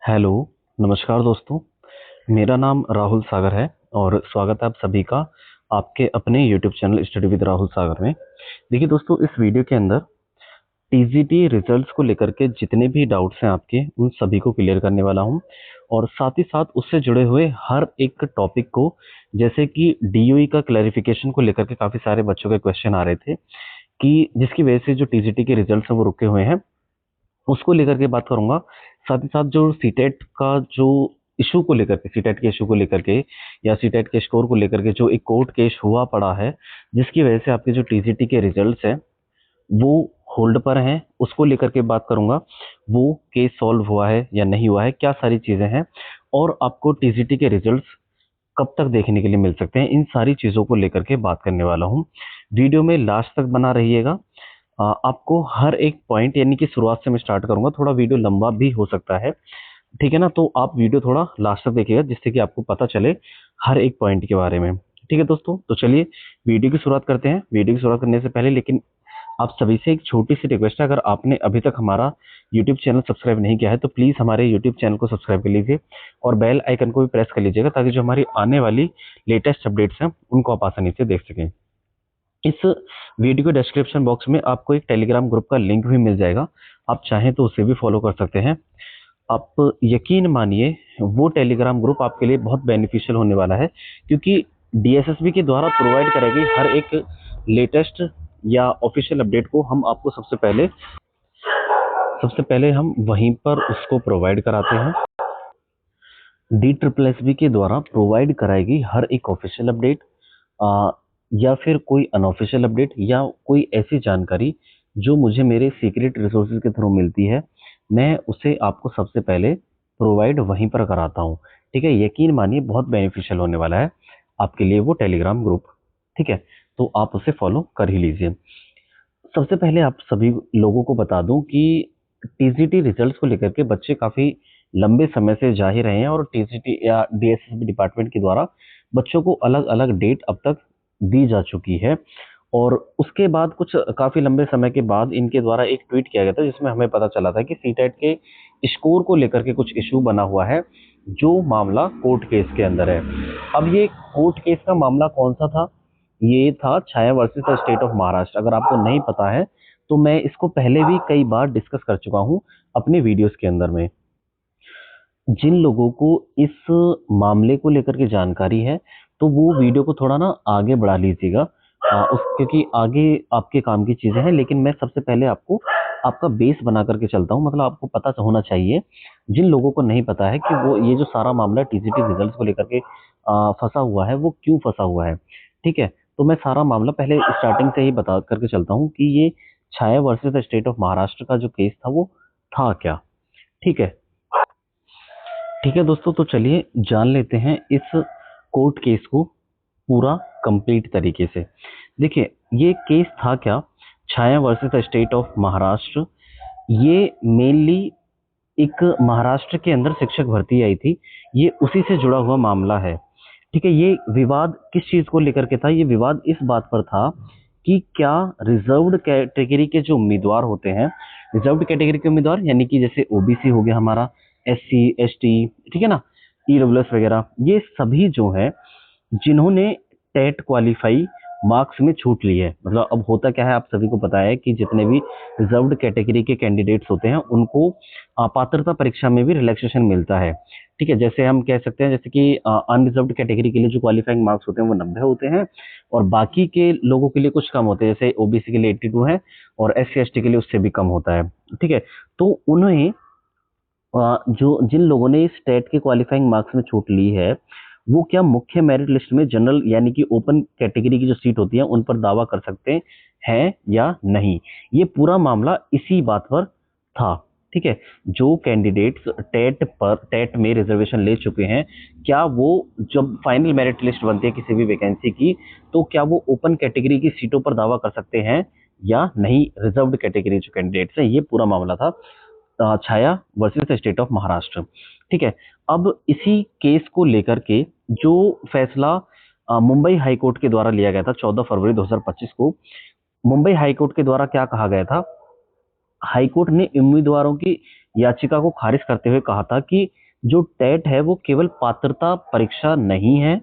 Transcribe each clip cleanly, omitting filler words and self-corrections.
Hello, नमस्कार दोस्तों। मेरा नाम राहुल सागर है और स्वागत है आप सभी का आपके अपने YouTube channel study with Rahul Sagar में। देखिए दोस्तों, इस वीडियो के अंदर टीजीटी रिजल्ट्स को लेकर के जितने भी डाउट्स हैं आपके, उन सभी को क्लियर करने वाला हूं और साथ ही साथ उससे जुड़े हुए हर एक टॉपिक को, जैसे कि डीओई का क्लैरिफिकेशन को लेकर के काफ़ी सारे बच्चों के क्वेश्चन आ रहे थे कि जिसकी वजह से जो टीजीटी के रिजल्ट्स हैं वो रुके हुए हैं, उसको लेकर के बात करूंगा। साथ ही साथ जो सीटेट का जो इशू को लेकर के, सीटेट के इशू को लेकर के या सीटेट के स्कोर को लेकर के जो एक कोर्ट केस हुआ पड़ा है, जिसकी वजह से आपके जो टीजीटी के रिजल्ट्स हैं वो होल्ड पर हैं, उसको लेकर के बात करूंगा। वो केस सॉल्व हुआ है या नहीं हुआ है, क्या सारी चीजें हैं और आपको टीजीटी के रिजल्ट्स कब तक देखने के लिए मिल सकते हैं, इन सारी चीजों को लेकर के बात करने वाला हूँ। वीडियो में लास्ट तक बना रहिएगा। आपको हर एक पॉइंट, यानी कि शुरुआत से मैं स्टार्ट करूंगा, थोड़ा वीडियो लंबा भी हो सकता है, ठीक है ना। तो आप वीडियो थोड़ा लास्ट तक देखिएगा जिससे कि आपको पता चले हर एक पॉइंट के बारे में। ठीक है दोस्तों, तो चलिए वीडियो की शुरुआत करते हैं। वीडियो की शुरुआत करने से पहले लेकिन आप सभी से एक छोटी सी रिक्वेस्ट है, अगर आपने अभी तक हमारा यूट्यूब चैनल सब्सक्राइब नहीं किया है तो प्लीज़ हमारे यूट्यूब चैनल को सब्सक्राइब कर लीजिए और बेल आइकन को भी प्रेस कर लीजिएगा, ताकि जो हमारी आने वाली लेटेस्ट अपडेट्स हैं उनको आप आसानी से देख सकें। इस वीडियो के डिस्क्रिप्शन बॉक्स में आपको एक टेलीग्राम ग्रुप का लिंक भी मिल जाएगा, आप चाहें तो उसे भी फॉलो कर सकते हैं। आप यकीन मानिए, वो टेलीग्राम ग्रुप आपके लिए बहुत बेनिफिशियल होने वाला है, क्योंकि डीएसएसबी के द्वारा प्रोवाइड करेगी हर एक लेटेस्ट या ऑफिशियल अपडेट को हम आपको सबसे पहले हम वहीं पर उसको प्रोवाइड कराते हैं। डी ट्रिपल एस बी के द्वारा प्रोवाइड कराएगी हर एक ऑफिशियल अपडेट, या फिर कोई अनऑफिशियल अपडेट या कोई ऐसी जानकारी जो मुझे मेरे सीक्रेट रिसोर्सेज के थ्रू मिलती है, मैं उसे आपको सबसे पहले प्रोवाइड वहीं पर कराता हूँ। ठीक है, यकीन मानिए बहुत बेनिफिशियल होने वाला है आपके लिए वो टेलीग्राम ग्रुप। ठीक है, तो आप उसे फॉलो कर ही लीजिए। सबसे पहले आप सभी लोगों को बता दूं कि टीजीटी रिजल्ट्स को लेकर के बच्चे काफी लंबे समय से जा ही रहे हैं और टीजीटी या डीएसएसबी डिपार्टमेंट के द्वारा बच्चों को अलग अलग डेट अब तक दी जा चुकी है। और उसके बाद कुछ काफी लंबे समय के बाद इनके द्वारा एक ट्वीट किया गया था, जिसमें हमें पता चला था कि सीटेट के स्कोर को लेकर के कुछ इशू बना हुआ है, जो मामला कोर्ट केस के अंदर है। अब ये कोर्ट केस का मामला कौन सा था? ये था Chhaya versus the state of Maharashtra. अगर आपको नहीं पता है तो मैं इसको पहले भी कई बार डिस्कस कर चुका हूं अपने वीडियोस के अंदर में। जिन लोगों को इस मामले को लेकर के जानकारी है तो वो वीडियो को थोड़ा ना आगे बढ़ा लीजिएगा, क्योंकि आगे आपके काम की चीजें हैं, लेकिन मैं सबसे पहले आपको आपका बेस बना करके चलता हूँ। मतलब आपको पता होना चाहिए, जिन लोगों को नहीं पता है कि वो ये जो सारा मामला टीजीटी रिजल्ट्स को लेकर के फंसा हुआ है, वो क्यों फंसा हुआ है। ठीक है, तो मैं सारा मामला पहले स्टार्टिंग से ही बता करके चलता हूँ कि ये Chhaya versus the state of Maharashtra का जो केस था वो था क्या। ठीक है, ठीक है दोस्तों, तो चलिए जान लेते हैं इस कोर्ट केस को पूरा कंप्लीट तरीके से। देखिए, ये केस था क्या? Chhaya versus the state of Maharashtra. ये मेनली एक महाराष्ट्र के अंदर शिक्षक भर्ती आई थी, ये उसी से जुड़ा हुआ मामला है। ठीक है, ये विवाद किस चीज को लेकर के था? ये विवाद इस बात पर था कि क्या रिजर्व्ड कैटेगरी के जो उम्मीदवार होते हैं, रिजर्व्ड कैटेगरी के उम्मीदवार यानी कि जैसे ओबीसी हो गया हमारा, एससी एसटी, ठीक है ना, ईडब्ल्यूएस वगैरह, ये सभी जो है जिन्होंने टेट क्वालिफाई मार्क्स में छूट ली है। मतलब अब होता क्या है, आप सभी को पता है कि जितने भी रिजर्व्ड कैटेगरी के कैंडिडेट्स होते हैं उनको पात्रता परीक्षा में भी रिलैक्सेशन मिलता है। ठीक है, जैसे हम कह सकते हैं जैसे कि अनरिजर्व्ड कैटेगरी के लिए जो क्वालिफाइंग मार्क्स होते हैं वो 90 होते हैं और बाकी के लोगों के लिए कुछ कम होते हैं, जैसे ओबीसी के लिए 82 है और एससी एसटी के लिए उससे भी कम होता है। ठीक है, तो उन्हें जो जिन लोगों ने इस टेट के क्वालिफाइंग मार्क्स में छूट ली है, वो क्या मुख्य मेरिट लिस्ट में जनरल यानी कि ओपन कैटेगरी की जो सीट होती है उन पर दावा कर सकते हैं या नहीं? ये पूरा मामला इसी बात पर था। ठीक है, जो कैंडिडेट्स टेट में रिजर्वेशन ले चुके हैं, क्या वो जब फाइनल मेरिट लिस्ट बनती है किसी भी वैकेंसी की, तो क्या वो ओपन कैटेगरी की सीटों पर दावा कर सकते हैं या नहीं? रिजर्व्ड कैटेगरी जो कैंडिडेट्स हैं, ये पूरा मामला था Chhaya versus state of Maharashtra. ठीक है, अब इसी केस को लेकर के जो फैसला मुंबई हाई कोर्ट के द्वारा लिया गया था 14 फरवरी 2025 को, मुंबई हाई कोर्ट के द्वारा क्या कहा गया था? हाई कोर्ट ने उम्मीदवारों की याचिका को खारिज करते हुए कहा था कि जो टेट है वो केवल पात्रता परीक्षा नहीं है।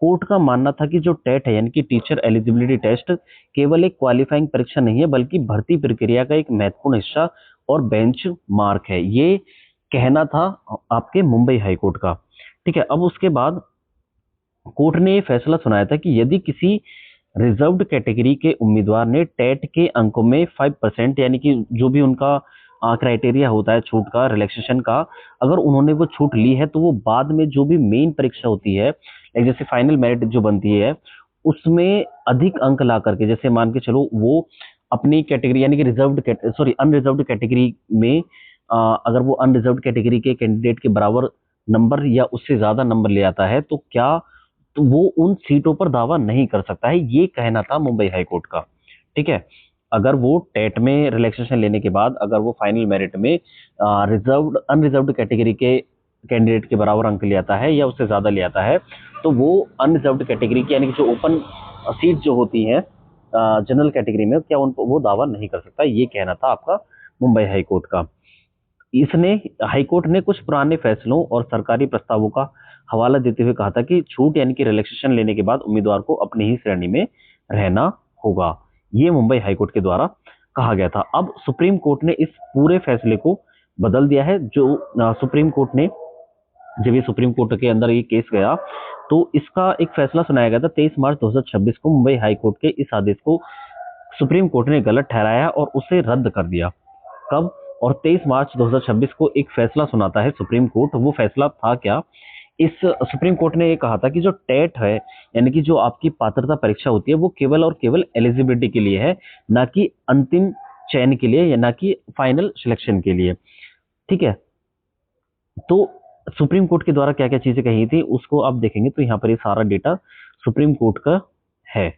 कोर्ट का मानना था कि जो टेट है यानी कि टीचर एलिजिबिलिटी टेस्ट केवल एक क्वालिफाइंग परीक्षा नहीं है बल्कि भर्ती प्रक्रिया का एक महत्वपूर्ण हिस्सा और बेंच मार्क है, ये कहना था आपके मुंबई हाई कोर्ट का। ठीक है, अब उसके बाद कोर्ट ने ये फैसला सुनाया था कि यदि किसी रिजर्व्ड कैटेगरी के उम्मीदवार ने टेट के अंकों में 5% यानी कि जो भी उनका क्राइटेरिया होता है छूट का, रिलैक्सेशन का, अगर उन्होंने वो छूट ली है तो वो बाद में जो भी मेन परीक्षा होती है जैसे फाइनल मेरिट जो बनती है उसमें अधिक अंक ला करके, जैसे मान के चलो वो अपनी कैटेगरी यानी कि अनरिजर्व्ड कैटेगरी में अगर वो अनरिजर्व्ड कैटेगरी के कैंडिडेट के बराबर नंबर या उससे ज्यादा नंबर ले आता है तो क्या, तो वो उन सीटों पर दावा नहीं कर सकता है, ये कहना था मुंबई हाई कोर्ट का। ठीक है, अगर वो टेट में रिलैक्सेशन लेने के बाद अगर वो फाइनल मेरिट में अनरिजर्व्ड कैटेगरी के कैंडिडेट के बराबर अंक ले आता है या उससे ज्यादा ले आता है तो वो अनरिजर्व्ड कैटेगरी की यानी कि जो ओपन सीट जो होती हैं जनरल कैटेगरी में, क्या उन वो दावा नहीं कर सकता, ये कहना था आपका मुंबई हाई कोर्ट का। इसने हाईकोर्ट ने कुछ पुराने फैसलों और सरकारी प्रस्तावों का हवाला देते हुए कहा था कि छूट यानी कि रिलैक्सेशन लेने के बाद उम्मीदवार को अपनी ही श्रेणी में रहना होगा, ये मुंबई हाईकोर्ट के द्वारा कहा गया था। अब सुप्रीम कोर्ट ने इस पूरे फैसले को बदल दिया है। जो सुप्रीम कोर्ट ने, जब ये सुप्रीम कोर्ट के अंदर ये केस गया तो इसका एक फैसला सुनाया गया था 23 मार्च 2026 को। मुंबई हाई कोर्ट के इस आदेश को सुप्रीम कोर्ट ने गलत ठहराया और उसे रद्द कर दिया। कब? और 23 मार्च 2026 को एक फैसला सुनाता है सुप्रीम कोर्ट। वो फैसला था क्या? इस सुप्रीम कोर्ट ने ये कहा था कि जो टेट है यानी कि जो आपकी पात्रता परीक्षा होती है वो केवल और केवल एलिजिबिलिटी के लिए है, ना कि अंतिम चयन के लिए या ना कि फाइनल सिलेक्शन के लिए। ठीक है, तो सुप्रीम कोर्ट के द्वारा क्या क्या चीजें कही थी उसको आप देखेंगे तो यहाँ पर ये सारा डेटा सुप्रीम कोर्ट का है।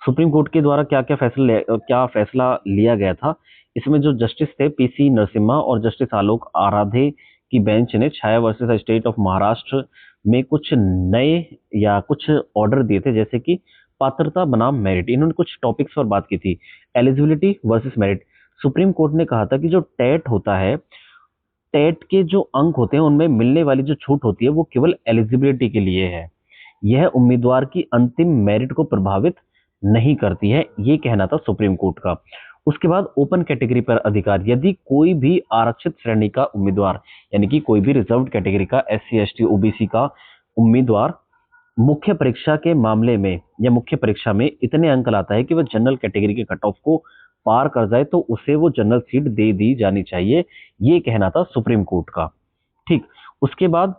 सुप्रीम कोर्ट के द्वारा क्या फैसला लिया गया था, इसमें जो जस्टिस थे पीसी नरसिम्हा और जस्टिस आलोक आराधे की बेंच ने छाया वर्सेस स्टेट ऑफ महाराष्ट्र में कुछ नए या कुछ ऑर्डर दिए थे, जैसे कि पात्रता बनाम मेरिट। इन्होंने कुछ टॉपिक्स पर बात की थी, eligibility versus merit. Supreme court ने कहा था कि जो टेट होता है, टेट के जो अंक होते हैं उनमें मिलने वाली जो छूट होती है वो केवल एलिजिबिलिटी के लिए है, यह उम्मीदवार की अंतिम मेरिट को प्रभावित नहीं करती है, ये कहना था सुप्रीम कोर्ट का। उसके बाद ओपन कैटेगरी पर अधिकार, यदि कोई भी आरक्षित श्रेणी का उम्मीदवार यानी कि कोई भी रिजर्व्ड कैटेगरी का एससी एसटी ओबीसी का उम्मीदवार मुख्य परीक्षा के मामले में या मुख्य परीक्षा में इतने अंक लाता है कि वह जनरल कैटेगरी के कट ऑफ को पार कर जाए तो उसे वो जनरल सीट दे दी जानी चाहिए, ये कहना था सुप्रीम कोर्ट का। ठीक, उसके बाद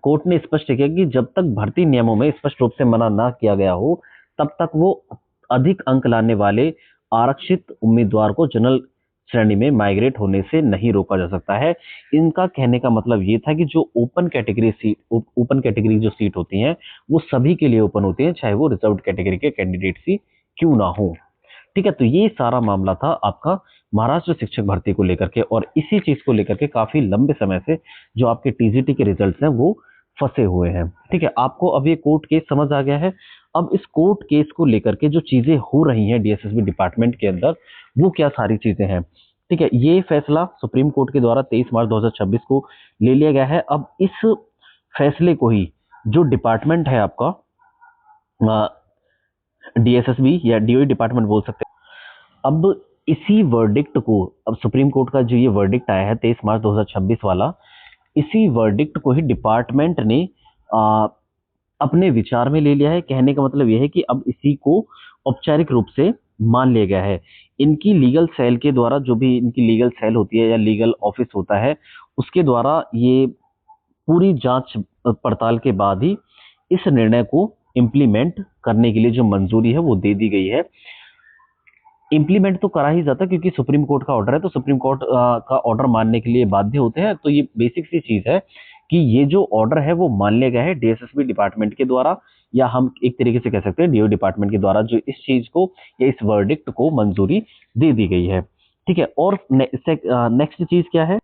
कोर्ट ने स्पष्ट किया कि जब तक भर्ती नियमों में स्पष्ट रूप से मना ना किया गया हो तब तक वो अधिक अंक लाने वाले आरक्षित उम्मीदवार को जनरल श्रेणी में माइग्रेट होने से नहीं रोका जा सकता है। इनका कहने का मतलब ये था कि जो ओपन कैटेगरी जो सीट होती हैं वो सभी के लिए ओपन होती हैं, चाहे वो रिजर्व्ड कैटेगरी के कैंडिडेट ही क्यों ना हो। ठीक है, तो ये सारा मामला था आपका महाराष्ट्र शिक्षक भर्ती को लेकर के, और इसी चीज को लेकर के काफी लंबे समय से जो आपके टीजीटी के रिजल्ट्स हैं वो फंसे हुए हैं। ठीक है, आपको अब ये कोर्ट केस समझ आ गया है। अब इस कोर्ट केस को लेकर के जो चीजें हो रही हैं डीएसएसबी डिपार्टमेंट के अंदर वो क्या सारी चीजें हैं। ठीक है, ये फैसला सुप्रीम कोर्ट के द्वारा 23 मार्च 2026 को ले लिया गया है। अब इस फैसले को ही जो डिपार्टमेंट है आपका डीएसएसबी या डीओई डिपार्टमेंट बोल सकते हैं, अब इसी वर्डिक्ट को, अब सुप्रीम कोर्ट का जो ये वर्डिक्ट आया है 23 मार्च 2026 वाला, इसी वर्डिक्ट को ही डिपार्टमेंट ने अपने विचार में ले लिया है। कहने का मतलब यह है कि अब इसी को औपचारिक रूप से मान लिया गया है। इनकी लीगल सेल के द्वारा, जो भी इनकी लीगल सेल होती है या लीगल ऑफिस होता है, उसके द्वारा ये पूरी जांच पड़ताल के बाद ही इस निर्णय को इम्प्लीमेंट करने के लिए जो मंजूरी है वो दे दी गई है। इम्प्लीमेंट तो करा ही जाता क्योंकि सुप्रीम कोर्ट का ऑर्डर है, तो सुप्रीम कोर्ट का ऑर्डर मानने के लिए बाध्य होते हैं। तो ये बेसिक सी चीज है कि ये जो ऑर्डर है वो मान लिया गया है डीएसएसबी डिपार्टमेंट के द्वारा, या हम एक तरीके से कह सकते हैं डीओ डिपार्टमेंट के द्वारा, जो इस चीज को या इस वर्डिक्ट को मंजूरी दे दी गई है। ठीक है, और नेक्स्ट चीज क्या है,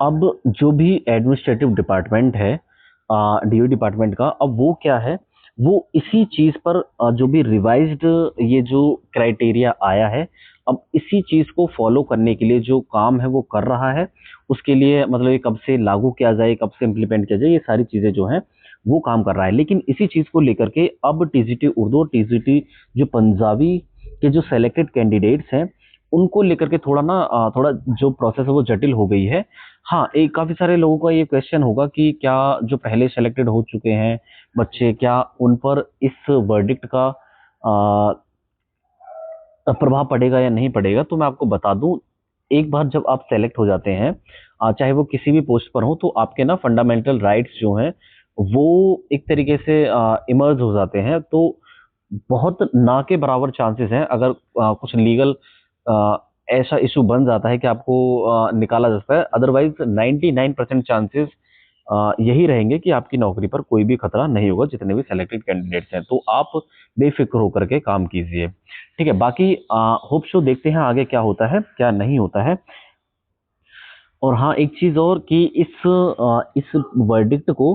अब जो भी एडमिनिस्ट्रेटिव डिपार्टमेंट है डीओ डिपार्टमेंट का, अब वो क्या है, वो इसी चीज पर जो भी रिवाइज्ड ये जो क्राइटेरिया आया है अब इसी चीज को फॉलो करने के लिए जो काम है वो कर रहा है, उसके लिए मतलब ये कब से लागू किया जाए, कब से इम्प्लीमेंट किया जाए, ये सारी चीजें जो हैं वो काम कर रहा है। लेकिन इसी चीज को लेकर के अब टीजीटी उर्दू और टीजीटी जो पंजाबी के जो सेलेक्टेड कैंडिडेट्स हैं उनको लेकर के थोड़ा ना थोड़ा जो प्रोसेस है वो जटिल हो गई है। हाँ, एक काफी सारे लोगों का ये क्वेश्चन होगा कि क्या जो पहले सेलेक्टेड हो चुके हैं बच्चे, क्या उन पर इस वर्डिक्ट का प्रभाव पड़ेगा या नहीं पड़ेगा। तो मैं आपको बता दूं, एक बार जब आप सेलेक्ट हो जाते हैं, चाहे वो किसी भी पोस्ट पर हो, तो आपके ना फंडामेंटल राइट्स जो हैं वो एक तरीके से इमर्ज हो जाते हैं। तो बहुत ना के बराबर चांसेस हैं, अगर कुछ लीगल ऐसा इशू बन जाता है कि आपको निकाला जा सकता है। अदरवाइज 99% चांसेस यही रहेंगे कि आपकी नौकरी पर कोई भी खतरा नहीं होगा, जितने भी सेलेक्टेड कैंडिडेट्स हैं। तो आप बेफिक्र होकर के काम कीजिए, ठीक है। बाकी होप शो देखते हैं आगे क्या होता है क्या नहीं होता है। और हाँ, एक चीज और कि इस वर्डिक्ट को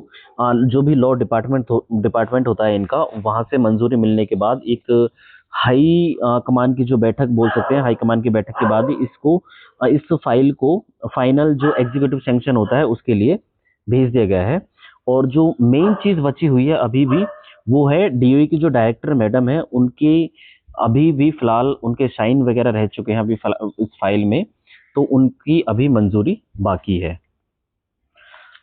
जो भी लॉ डिपार्टमेंट होता है इनका, वहां से मंजूरी मिलने के बाद एक हाई कमान की जो बैठक बोल सकते हैं, हाई कमान की बैठक के बाद ही इसको इस फाइल को फाइनल जो एग्जीक्यूटिव सैंक्शन होता है उसके लिए भेज दिया गया है। और जो मेन चीज बची हुई है अभी भी, वो है डीओई की जो डायरेक्टर मैडम है उनकी अभी भी फिलहाल उनके साइन वगैरह रह चुके हैं अभी इस फाइल में, तो उनकी अभी मंजूरी बाकी है।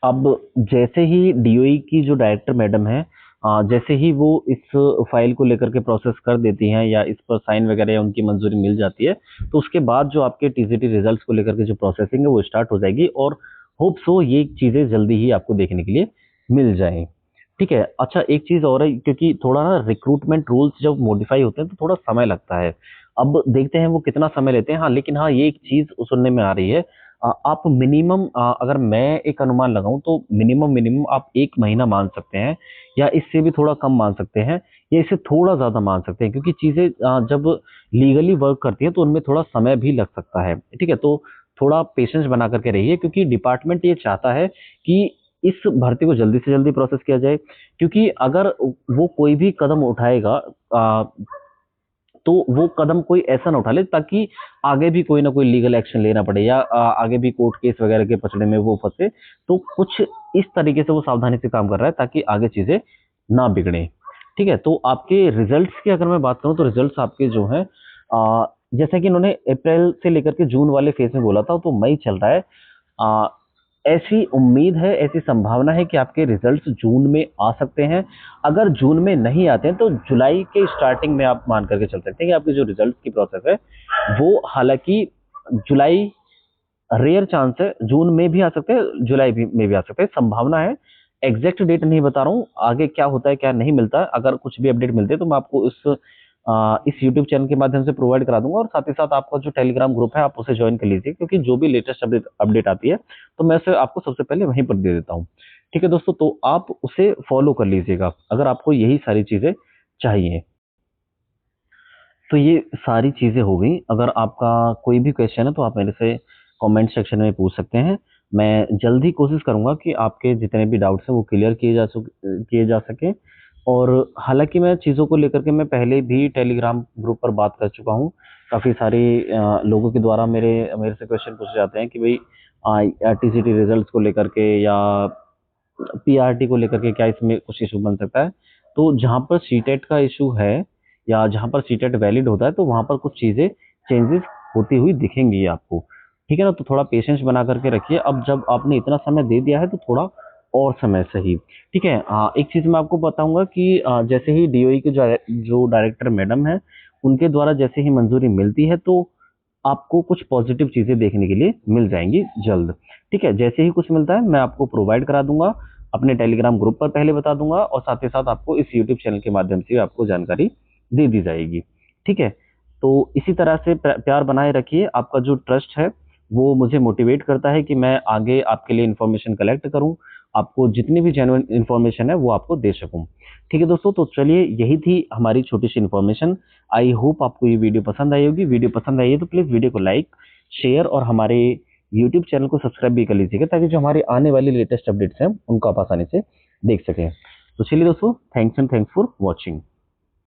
अब जैसे ही डीओई की जो डायरेक्टर मैडम है, जैसे ही वो इस फाइल को लेकर के प्रोसेस कर देती हैं या इस पर साइन वगैरह या उनकी मंजूरी मिल जाती है, तो उसके बाद जो आपके टीजीटी रिजल्ट्स को लेकर के जो प्रोसेसिंग है वो स्टार्ट हो जाएगी। और होप सो ये चीजें जल्दी ही आपको देखने के लिए मिल जाएं, ठीक है। अच्छा, एक चीज और है, क्योंकि थोड़ा ना रिक्रूटमेंट रूल्स जब मॉडिफाई होते हैं तो थोड़ा समय लगता है। अब देखते हैं वो कितना समय लेते हैं। हाँ, लेकिन हाँ, ये एक चीज सुनने में आ रही है, आप मिनिमम अगर मैं एक अनुमान लगाऊं तो मिनिमम आप 1 महीना मान सकते हैं, या इससे भी थोड़ा कम मान सकते हैं, या इससे थोड़ा ज्यादा मान सकते हैं, क्योंकि चीजें जब लीगली वर्क करती है तो उनमें थोड़ा समय भी लग सकता है, ठीक है। तो थोड़ा पेशेंस बना करके रहिए, क्योंकि डिपार्टमेंट ये चाहता है कि इस भर्ती को जल्दी से जल्दी प्रोसेस किया जाए। क्योंकि अगर वो कोई भी कदम उठाएगा, तो वो कदम कोई ऐसा ना उठा ले ताकि आगे भी कोई ना कोई लीगल एक्शन लेना पड़े, या आगे भी कोर्ट केस वगैरह के पचड़े में वो फंसे। तो कुछ इस तरीके से वो सावधानी से काम कर रहा है ताकि आगे चीजें ना बिगड़े, ठीक है। तो आपके रिजल्ट्स की अगर मैं बात करूं तो रिजल्ट्स आपके जो हैं, जैसा कि इन्होंने अप्रैल से लेकर के जून वाले फेज में बोला था, तो मई चल रहा है। आ, ऐसी उम्मीद है, ऐसी संभावना है कि आपके रिजल्ट्स जून में आ सकते हैं। अगर जून में नहीं आते हैं तो जुलाई के स्टार्टिंग में आप मान करके चल सकते हैं कि आपके जो रिजल्ट की प्रोसेस है वो, हालांकि जुलाई रेयर चांस है, जून में भी आ सकते हैं, जुलाई भी में भी आ सकते हैं, संभावना है। एग्जैक्ट डेट नहीं बता रहा हूँ, आगे क्या होता है क्या नहीं मिलता है, अगर कुछ भी अपडेट मिलते हैं तो मैं आपको इस यूट्यूब चैनल के माध्यम से प्रोवाइड करा दूंगा। और साथ ही साथ आपका जो टेलीग्राम ग्रुप है आप उसे ज्वाइन कर लीजिए, क्योंकि जो भी लेटेस्ट अपडेट आती है तो मैं उसे आपको सबसे पहले वहीं पर दे देता हूँ, ठीक है दोस्तों। तो आप उसे फॉलो कर लीजिएगा अगर आपको यही सारी चीजें चाहिए। तो ये सारी चीजें हो गई। अगर आपका कोई भी क्वेश्चन है तो आप मेरे से कमेंट सेक्शन में पूछ सकते हैं। मैं जल्दी कोशिश करूंगा कि आपके जितने भी डाउट्स हैं वो क्लियर किए जा सके। और हालांकि मैं चीज़ों को लेकर के मैं पहले भी टेलीग्राम ग्रुप पर बात कर चुका हूँ। काफ़ी सारे लोगों के द्वारा मेरे मेरे से क्वेश्चन पूछे जाते हैं कि भाई टीसीटी रिजल्ट्स को लेकर के या पीआरटी को लेकर के क्या इसमें कुछ इशू बन सकता है। तो जहाँ पर सीटेट का इशू है या जहाँ पर सीटेट वैलिड होता है तो वहाँ पर कुछ चीज़ें चेंजेस होती हुई दिखेंगी आपको, ठीक है ना। तो थोड़ा पेशेंस बना करके रखिए। अब जब आपने इतना समय दे दिया है तो थोड़ा और समय सही, ठीक है। एक चीज़ मैं आपको बताऊंगा कि जैसे ही डीओई के जो डायरेक्टर मैडम है उनके द्वारा जैसे ही मंजूरी मिलती है तो आपको कुछ पॉजिटिव चीजें देखने के लिए मिल जाएंगी जल्द, ठीक है। जैसे ही कुछ मिलता है मैं आपको प्रोवाइड करा दूंगा, अपने टेलीग्राम ग्रुप पर पहले बता दूंगा, और साथ ही साथ आपको इस यूट्यूब चैनल के माध्यम से आपको जानकारी दे दी जाएगी, ठीक है। तो इसी तरह से प्यार बनाए रखिए। आपका जो ट्रस्ट है वो मुझे मोटिवेट करता है कि मैं आगे आपके लिए इंफॉर्मेशन कलेक्ट करूं, आपको जितनी भी जेन्युइन इंफॉर्मेशन है वो आपको दे सकूं, ठीक है दोस्तों। तो चलिए, यही थी हमारी छोटी सी इन्फॉर्मेशन। आई होप आपको ये वीडियो पसंद आई होगी। वीडियो पसंद आई है तो प्लीज़ वीडियो को लाइक, शेयर और हमारे यूट्यूब चैनल को सब्सक्राइब भी कर लीजिएगा, ताकि जो हमारे आने वाली लेटेस्ट अपडेट्स हैं उनको आप आसानी से देख सकें। तो चलिए दोस्तों, थैंक्स फॉर वॉचिंग।